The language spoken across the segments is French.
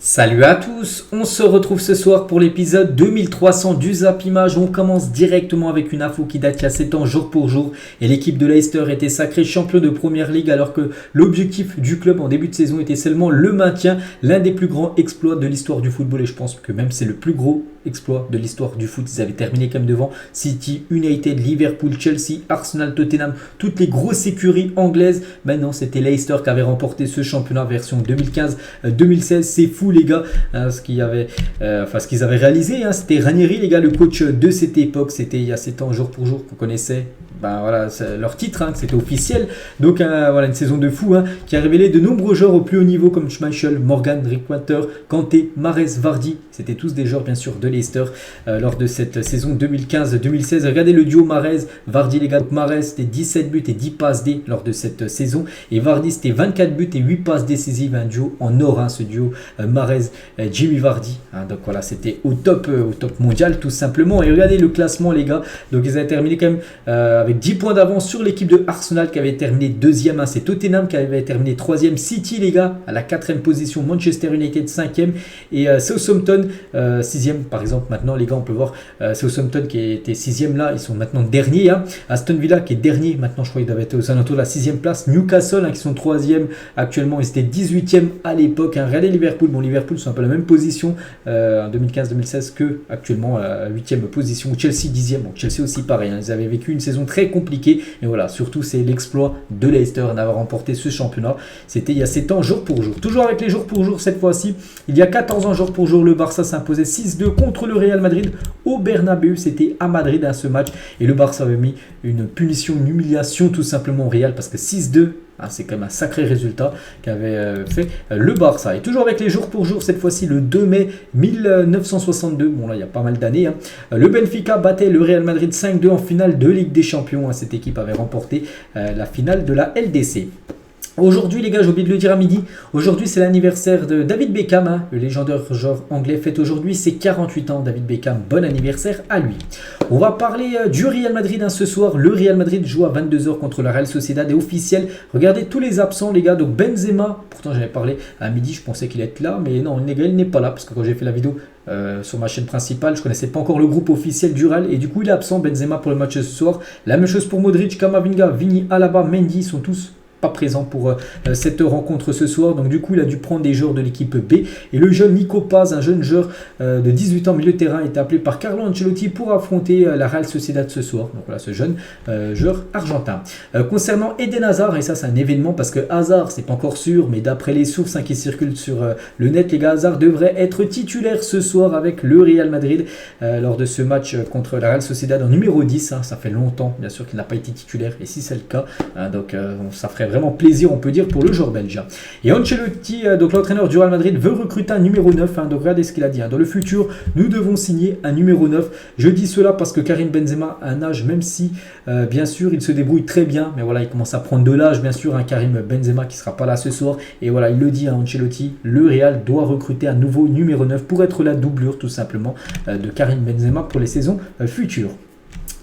Salut à tous, on se retrouve ce soir pour l'épisode 2300 du Zap Image. On commence directement avec une info qui date il y a 7 ans jour pour jour et l'équipe de Leicester était sacrée champion de Première Ligue alors que l'objectif du club en début de saison était seulement le maintien, l'un des plus grands exploits de l'histoire du football et je pense que même c'est le plus gros exploit de l'histoire du foot. Ils avaient terminé comme devant City, United, Liverpool, Chelsea, Arsenal, Tottenham, toutes les grosses écuries anglaises. Maintenant c'était Leicester qui avait remporté ce championnat version 2015-2016. C'est fou les gars, ce qu'ils avaient réalisé, c'était Ranieri les gars, le coach de cette époque, c'était il y a 7 ans jour pour jour qu'on connaissait. Voilà, leur titre, c'était officiel. Donc voilà, une saison de fou qui a révélé de nombreux joueurs au plus haut niveau comme Schmeichel, Morgan, Drinkwater, Kanté, Mahrez, Vardy. C'était tous des joueurs bien sûr de Leicester lors de cette saison 2015-2016. Regardez le duo Mahrez, Vardy les gars. Mahrez c'était 17 buts et 10 passes D lors de cette saison. Et Vardy c'était 24 buts et 8 passes décisives. Un duo en or, ce duo Mahrez, Jimmy Vardy. Donc voilà, c'était au top mondial tout simplement. Et regardez le classement les gars. Donc ils avaient terminé quand même avec 10 points d'avance sur l'équipe de Arsenal qui avait terminé 2e. C'est Tottenham qui avait terminé 3e. City les gars à la 4e position. Manchester United 5e. Et Southampton 6e par exemple. Maintenant les gars on peut voir Southampton qui était 6e là. Ils sont maintenant derniers. Aston Villa qui est dernier. Maintenant je crois qu'ils doivent être aux alentours de la 6e place. Newcastle qui sont 3e actuellement. Ils étaient 18e à l'époque. Regardez Liverpool. Bon Liverpool sont un peu la même position en 2015-2016 que actuellement à la 8e position. Chelsea 10e. Bon Chelsea aussi pareil. Ils avaient vécu une saison très compliqué et voilà, surtout c'est l'exploit de Leicester d'avoir remporté ce championnat. C'était il y a 7 ans jour pour jour. Toujours avec les jours pour jour cette fois-ci, il y a 14 ans jour pour jour, le Barça s'imposait 6-2 contre le Real Madrid au Bernabéu. C'était à Madrid à ce match et le Barça avait mis une punition, une humiliation tout simplement au Real parce que 6-2 c'est quand même un sacré résultat qu'avait fait le Barça. Et toujours avec les jours pour jour, cette fois-ci le 2 mai 1962, bon là il y a pas mal d'années, le Benfica battait le Real Madrid 5-2 en finale de Ligue des Champions. Cette équipe avait remporté la finale de la LDC. Aujourd'hui les gars, j'ai oublié de le dire à midi, aujourd'hui c'est l'anniversaire de David Beckham, le légendaire joueur anglais fête aujourd'hui ses 48 ans. David Beckham, bon anniversaire à lui. On va parler du Real Madrid ce soir. Le Real Madrid joue à 22h contre la Real Sociedad et officiel. Regardez tous les absents les gars, donc Benzema, pourtant j'avais parlé à midi, je pensais qu'il était là, mais non les gars il n'est pas là parce que quand j'ai fait la vidéo sur ma chaîne principale, je ne connaissais pas encore le groupe officiel du Real et du coup il est absent Benzema pour le match ce soir. La même chose pour Modric, Camavinga, Vini, Alaba, Mendy, sont tous pas présent pour cette rencontre ce soir, donc du coup il a dû prendre des joueurs de l'équipe B et le jeune Nico Paz, un jeune joueur de 18 ans milieu de terrain, est appelé par Carlo Ancelotti pour affronter la Real Sociedad ce soir. Donc voilà ce jeune joueur argentin. Concernant Eden Hazard, et ça c'est un événement parce que Hazard c'est pas encore sûr mais d'après les sources qui circulent sur le net les gars, Hazard devrait être titulaire ce soir avec le Real Madrid lors de ce match contre la Real Sociedad en numéro 10, ça fait longtemps bien sûr qu'il n'a pas été titulaire et si c'est le cas donc ça ferait vraiment plaisir on peut dire pour le joueur belge. Et Ancelotti, donc l'entraîneur du Real Madrid, veut recruter un numéro 9, donc regardez ce qu'il a dit, dans le futur nous devons signer un numéro 9. Je dis cela parce que Karim Benzema a un âge, même si bien sûr il se débrouille très bien, mais voilà il commence à prendre de l'âge bien sûr, Karim Benzema qui sera pas là ce soir et voilà il le dit Ancelotti, le Real doit recruter un nouveau numéro 9 pour être la doublure tout simplement de Karim Benzema pour les saisons futures.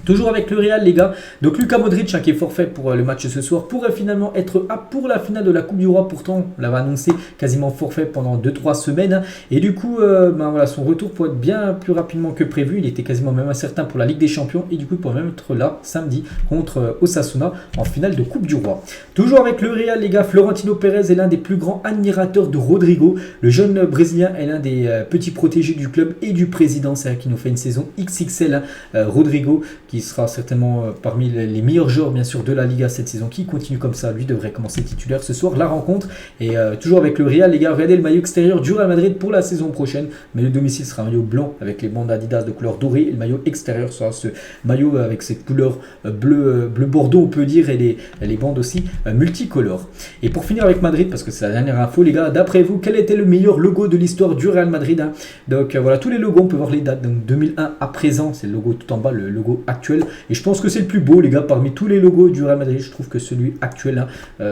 Toujours avec le Real les gars, donc Luka Modric qui est forfait pour le match ce soir pourrait finalement être apte pour la finale de la Coupe du Roi. Pourtant on l'avait annoncé quasiment forfait pendant 2-3 semaines et du coup voilà, son retour pourrait être bien plus rapidement que prévu. Il était quasiment même incertain pour la Ligue des Champions et du coup il pourrait même être là samedi contre Osasuna en finale de Coupe du Roi. Toujours avec le Real les gars, Florentino Pérez est l'un des plus grands admirateurs de Rodrigo. Le jeune brésilien est l'un des petits protégés du club et du président, c'est-à-dire qu'il nous fait une saison XXL. Rodrigo qui sera certainement parmi les meilleurs joueurs bien sûr de la Liga cette saison, qui continue comme ça, lui devrait commencer titulaire ce soir la rencontre. Et toujours avec le Real les gars, regardez le maillot extérieur du Real Madrid pour la saison prochaine, mais le domicile sera un maillot blanc avec les bandes Adidas de couleur dorée et le maillot extérieur sera ce maillot avec ses couleurs bleu bordeaux on peut dire et les bandes aussi multicolores. Et pour finir avec Madrid, parce que c'est la dernière info les gars, d'après vous quel était le meilleur logo de l'histoire du Real Madrid Donc voilà tous les logos, on peut voir les dates, donc 2001 à présent c'est le logo tout en bas, le logo actuel actuel. Et je pense que c'est le plus beau, les gars, parmi tous les logos du Real Madrid. Je trouve que celui actuel,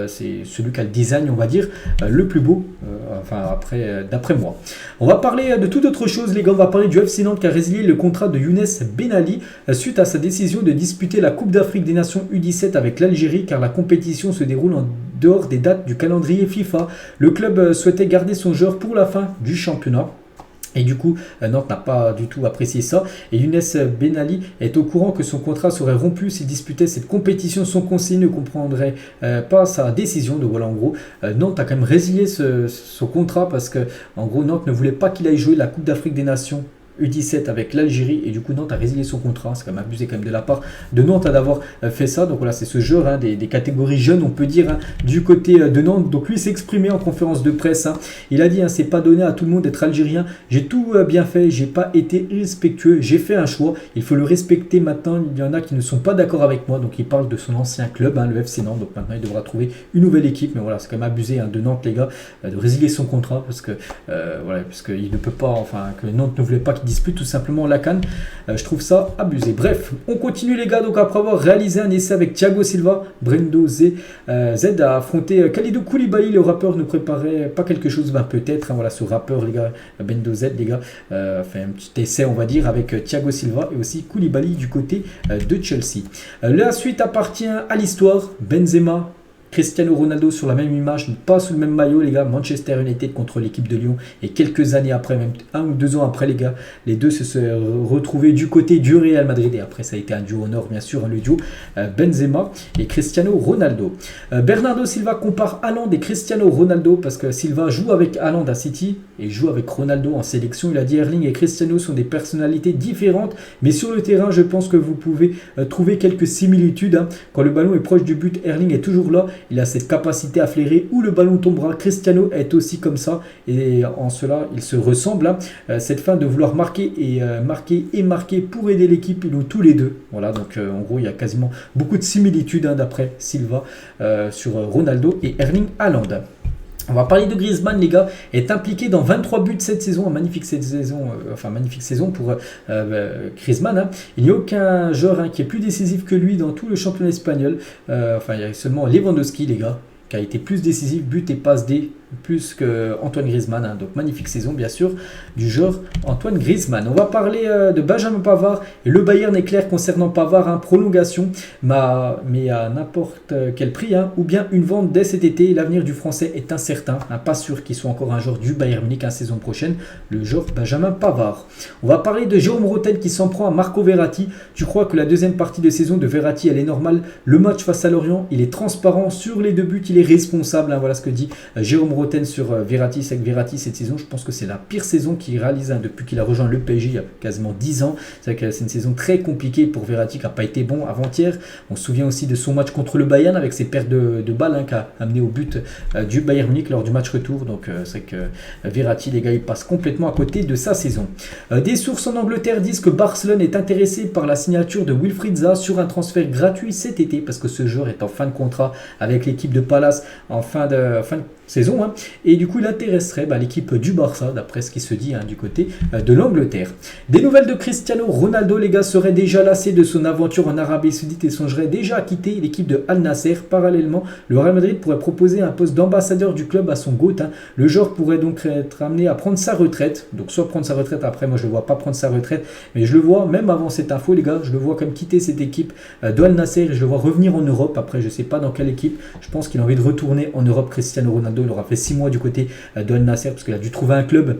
c'est celui qui a le design, on va dire, le plus beau, d'après moi. On va parler de toute autre chose, les gars. On va parler du FC Nantes qui a résilié le contrat de Younes Ben Ali suite à sa décision de disputer la Coupe d'Afrique des Nations U17 avec l'Algérie, car la compétition se déroule en dehors des dates du calendrier FIFA. Le club souhaitait garder son joueur pour la fin du championnat. Et du coup, Nantes n'a pas du tout apprécié ça. Et Younes Ben Ali est au courant que son contrat serait rompu s'il disputait cette compétition. Son conseiller ne comprendrait pas sa décision. Donc voilà, en gros, Nantes a quand même résilié ce contrat parce que, en gros, Nantes ne voulait pas qu'il aille jouer la Coupe d'Afrique des Nations U17 avec l'Algérie, et du coup Nantes a résilié son contrat. C'est quand même abusé quand même de la part de Nantes d'avoir fait ça. Donc voilà, c'est ce joueur des catégories jeunes, on peut dire, du côté de Nantes. Donc lui s'est exprimé en conférence de presse. Il a dit, c'est pas donné à tout le monde d'être algérien, j'ai tout bien fait, j'ai pas été irrespectueux, j'ai fait un choix, il faut le respecter. Maintenant il y en a qui ne sont pas d'accord avec moi. Donc il parle de son ancien club, le FC Nantes. Donc maintenant il devra trouver une nouvelle équipe. Mais voilà, c'est quand même abusé de Nantes, les gars, de résilier son contrat parce que parce qu'il ne peut pas, que Nantes ne voulait pas qu'il dispute tout simplement la CAN. Je trouve ça abusé. Bref, on continue, les gars. Donc après avoir réalisé un essai avec Thiago Silva, Brendo Z a affronté Kalidou Koulibaly. Le rappeur ne préparait pas quelque chose, peut-être. Voilà, ce rappeur, les gars, Brendo Z, les gars, fait un petit essai, on va dire, avec Thiago Silva et aussi Koulibaly du côté de Chelsea. La suite appartient à l'histoire. Benzema, Cristiano Ronaldo sur la même image, pas sous le même maillot, les gars. Manchester United contre l'équipe de Lyon. Et quelques années après, même 1 ou 2 ans après, les gars, les deux se sont retrouvés du côté du Real Madrid. Et après, ça a été un duo en or, bien sûr, le duo Benzema et Cristiano Ronaldo. Bernardo Silva compare Haaland et Cristiano Ronaldo parce que Silva joue avec Haaland à City et joue avec Ronaldo en sélection. Il a dit, Erling et Cristiano sont des personnalités différentes, mais sur le terrain, je pense que vous pouvez trouver quelques similitudes. Quand le ballon est proche du but, Erling est toujours là. Il a cette capacité à flairer où le ballon tombera. Cristiano est aussi comme ça et en cela, il se ressemble. Cette fin de vouloir marquer pour aider l'équipe, ils l'ont tous les deux. Voilà, donc en gros, il y a quasiment beaucoup de similitudes d'après Silva sur Ronaldo et Erling Haaland. On va parler de Griezmann, les gars, est impliqué dans 23 buts cette saison, magnifique saison pour Griezmann. Il n'y a aucun joueur qui est plus décisif que lui dans tout le championnat espagnol. Il y a seulement Lewandowski, les gars, qui a été plus décisif, but et passe D, plus que Antoine Griezmann. Donc magnifique saison, bien sûr, du joueur Antoine Griezmann. On va parler de Benjamin Pavard. Et le Bayern est clair concernant Pavard, prolongation, mais à n'importe quel prix, ou bien une vente dès cet été. L'avenir du Français est incertain, pas sûr qu'il soit encore un joueur du Bayern Munich saison prochaine, le joueur Benjamin Pavard. On va parler de Jérôme Rotten qui s'en prend à Marco Verratti. Tu crois que la deuxième partie de saison de Verratti, elle est normale? Le match face à Lorient, il est transparent sur les 2 buts, il est responsable. Voilà ce que dit Jérôme Rotten sur Verratti. C'est que Verratti, cette saison, je pense que c'est la pire saison qu'il réalise depuis qu'il a rejoint le PSG il y a quasiment 10 ans. C'est vrai que c'est une saison très compliquée pour Verratti qui n'a pas été bon avant-hier. On se souvient aussi de son match contre le Bayern avec ses pertes de balles qui a amené au but du Bayern Munich lors du match retour. Donc c'est vrai que Verratti, les gars, il passe complètement à côté de sa saison. Des sources en Angleterre disent que Barcelone est intéressé par la signature de Wilfried Zaha sur un transfert gratuit cet été parce que ce joueur est en fin de contrat avec l'équipe de Palace en fin de saison, et du coup il intéresserait l'équipe du Barça d'après ce qui se dit du côté de l'Angleterre. Des nouvelles de Cristiano Ronaldo, les gars, serait déjà lassé de son aventure en Arabie Saoudite et songerait déjà à quitter l'équipe de Al Nasser. Parallèlement, le Real Madrid pourrait proposer un poste d'ambassadeur du club à son GOAT. Le joueur pourrait donc être amené à prendre sa retraite, donc soit prendre sa retraite après, moi je le vois pas prendre sa retraite, mais je le vois même avant cette info, les gars, je le vois comme quitter cette équipe de Al Nasser et je le vois revenir en Europe. Après je sais pas dans quelle équipe, je pense qu'il a envie de retourner en Europe. Cristiano Ronaldo, il aura fait 6 mois du côté de Al Nasser parce qu'il a dû trouver un club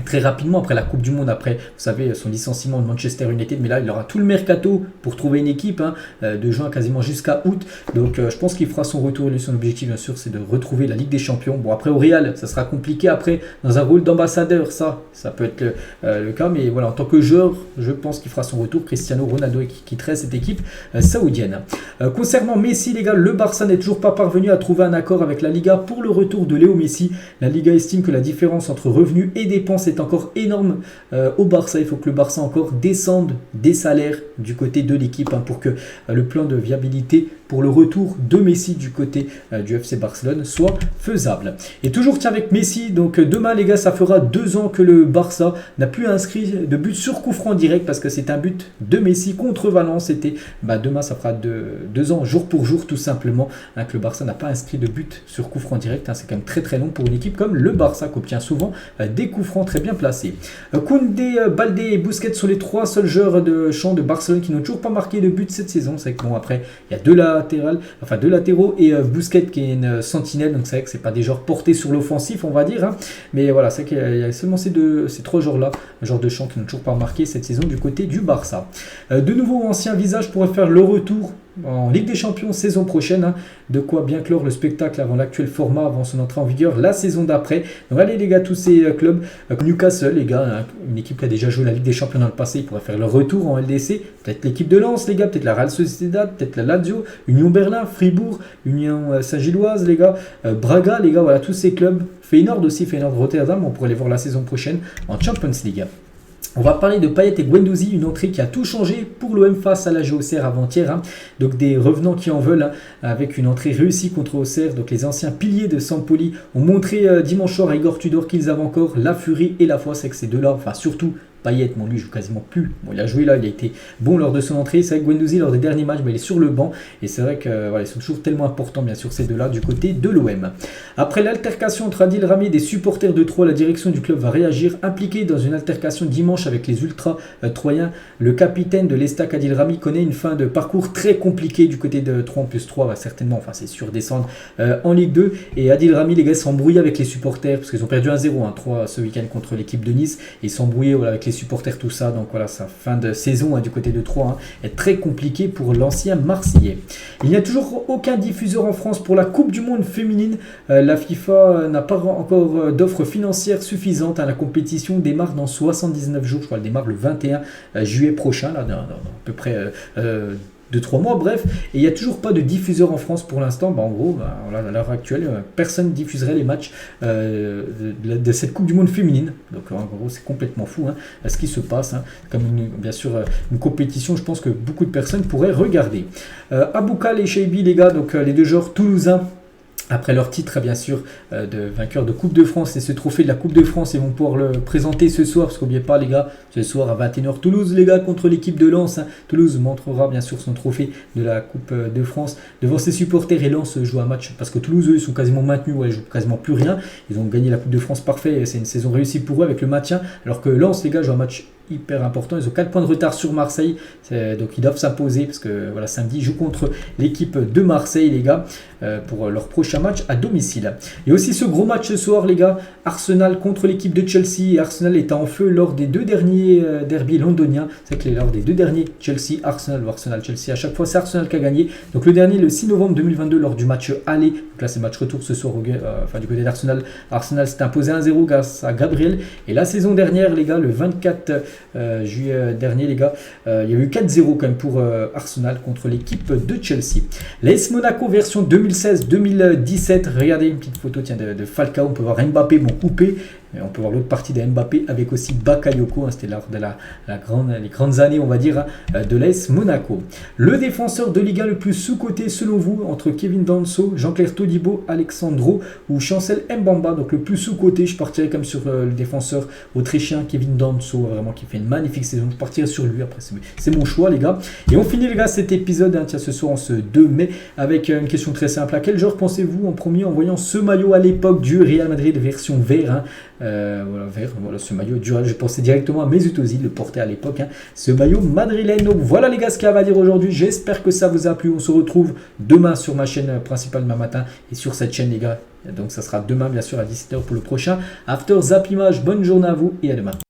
très rapidement après la Coupe du Monde, après, vous savez, son licenciement de Manchester United, mais là, il aura tout le mercato pour trouver une équipe de juin quasiment jusqu'à août. Donc, je pense qu'il fera son retour. Lui, son objectif, bien sûr, c'est de retrouver la Ligue des Champions. Bon, après, au Real, ça sera compliqué. Après, dans un rôle d'ambassadeur, ça peut être le cas. Mais voilà, en tant que joueur, je pense qu'il fera son retour. Cristiano Ronaldo qui quitterait cette équipe saoudienne. Concernant Messi, les gars, le Barça n'est toujours pas parvenu à trouver un accord avec la Liga pour le retour de Léo Messi. La Liga estime que la différence entre revenus et dépenses est encore énorme au Barça. Il faut que le Barça encore descende des salaires du côté de l'équipe pour que le plan de viabilité pour le retour de Messi du côté du FC Barcelone soit faisable. Et toujours tiens avec Messi, donc demain les gars, ça fera 2 ans que le Barça n'a plus inscrit de but sur coup franc direct parce que c'est un but de Messi contre Valence. C'était demain, ça fera 2 ans jour pour jour tout simplement que le Barça n'a pas inscrit de but sur coup franc direct. C'est quand même très très long pour une équipe comme le Barça qui obtient souvent des coups francs très bien placés. Koundé, Baldé et Busquets sont les 3 seuls joueurs de champ de Barcelone qui n'ont toujours pas marqué de but cette saison. C'est que bon, après il y a 2 latéraux et Busquets qui est une sentinelle, donc c'est vrai que c'est pas des joueurs portés sur l'offensif on va dire, mais voilà, c'est qu'il y a seulement ces 3 joueurs là, un joueur de champ qui n'ont toujours pas marqué cette saison du côté du Barça. De nouveaux anciens visages pourraient faire le retour en Ligue des Champions saison prochaine, de quoi bien clore le spectacle avant l'actuel format, avant son entrée en vigueur la saison d'après. Donc allez les gars, tous ces clubs, Newcastle les gars, une équipe qui a déjà joué la Ligue des Champions dans le passé, ils pourraient faire leur retour en LDC, peut-être l'équipe de Lens les gars, peut-être la Real Sociedad, peut-être la Lazio, Union Berlin, Fribourg, Union Saint-Gilloise les gars, Braga les gars, voilà tous ces clubs, Feyenoord aussi, Feyenoord Rotterdam, on pourrait les voir la saison prochaine en Champions League. On va parler de Payet et Guendouzi, une entrée qui a tout changé pour l'OM face à la Auxerre avant-hier. Donc des revenants qui en veulent, avec une entrée réussie contre Auxerre. Donc les anciens piliers de Sampoli ont montré dimanche soir à Igor Tudor qu'ils avaient encore la furie et la foi. C'est que ces deux-là, enfin surtout Payet, bon lui il joue quasiment plus. Bon, il a joué là, il a été bon lors de son entrée. C'est vrai que Guendouzi lors des derniers matchs, il est sur le banc. Et c'est vrai que voilà, ils sont toujours tellement importants bien sûr ces deux-là du côté de l'OM. Après l'altercation entre Adil Rami et des supporters de Troyes, la direction du club va réagir. Impliqué dans une altercation dimanche avec les ultras troyens, le capitaine de l'Estac Adil Rami connaît une fin de parcours très compliquée du côté de Troyes. En plus 3 va certainement, enfin c'est sûr, descendre en Ligue 2. Et Adil Rami les gars s'embrouillent avec les supporters parce qu'ils ont perdu 1-0 3 ce week-end contre l'équipe de Nice. Et s'embrouiller voilà, avec les supporters, tout ça. Donc voilà, sa fin de saison du côté de Troyes est très compliquée pour l'ancien Marseillais. Il n'y a toujours aucun diffuseur en France pour la Coupe du Monde féminine. La FIFA n'a pas encore d'offre financière suffisante. La compétition démarre dans 79 jours. Je crois qu'elle démarre le 21 juillet prochain, là, dans à peu près 2-3 mois, bref, et il n'y a toujours pas de diffuseur en France pour l'instant. En gros, à l'heure actuelle, personne ne diffuserait les matchs de cette Coupe du Monde féminine. Donc en gros, c'est complètement fou ce qui se passe. Comme bien sûr une compétition, je pense que beaucoup de personnes pourraient regarder. Aboukal et Cheibi, les gars, donc les deux joueurs toulousains, après leur titre, bien sûr, de vainqueur de Coupe de France et ce trophée de la Coupe de France, ils vont pouvoir le présenter ce soir, parce qu'oubliez pas les gars, ce soir à 21h, Toulouse les gars contre l'équipe de Lens. Toulouse montrera bien sûr son trophée de la Coupe de France devant ses supporters et Lens joue un match, parce que Toulouse eux, ils sont quasiment maintenus, ils jouent quasiment plus rien, ils ont gagné la Coupe de France parfait, c'est une saison réussie pour eux avec le maintien, alors que Lens les gars jouent un match hyper important, ils ont 4 points de retard sur Marseille, donc ils doivent s'imposer parce que voilà, samedi ils jouent contre l'équipe de Marseille les gars pour leur prochain match à domicile. Il y a aussi ce gros match ce soir les gars, Arsenal contre l'équipe de Chelsea, et Arsenal était en feu lors des 2 derniers derbys londoniens. C'est que lors des 2 derniers Chelsea Arsenal ou Arsenal Chelsea, à chaque fois c'est Arsenal qui a gagné. Donc le dernier le 6 novembre 2022 lors du match aller, donc là c'est match retour ce soir du côté d'Arsenal. Arsenal s'est imposé 1-0 grâce à Gabriel, et la saison dernière les gars, le 24 juillet dernier les gars, il y a eu 4-0 quand même pour Arsenal contre l'équipe de Chelsea. L'AS Monaco version 2016-2017, regardez une petite photo de Falcao, on peut voir Mbappé coupé, on peut voir l'autre partie de Mbappé avec aussi Bakayoko, c'était lors de les grandes années on va dire de l'AS Monaco. Le défenseur de Ligue 1 le plus sous-coté selon vous, entre Kevin Danso, Jean-Claire Todibo, Alexandro ou Chancel Mbamba, donc le plus sous-coté, je partirais comme sur le défenseur autrichien Kevin Danso, vraiment qui fait une magnifique saison, je partirais sur lui, après c'est mon choix les gars. Et on finit les gars cet épisode, ce soir en ce 2 mai, avec une question très simple, à quel joueur pensez-vous en premier en voyant ce maillot à l'époque du Real Madrid version vert voilà ce maillot du Real, je pensais directement à Mesut Özil, le portait à l'époque, ce maillot madrilène. Donc voilà les gars ce qu'il y a à dire aujourd'hui, j'espère que ça vous a plu, on se retrouve demain sur ma chaîne principale demain matin et sur cette chaîne les gars, donc ça sera demain bien sûr à 17h pour le prochain After Zap Image. Bonne journée à vous et à demain.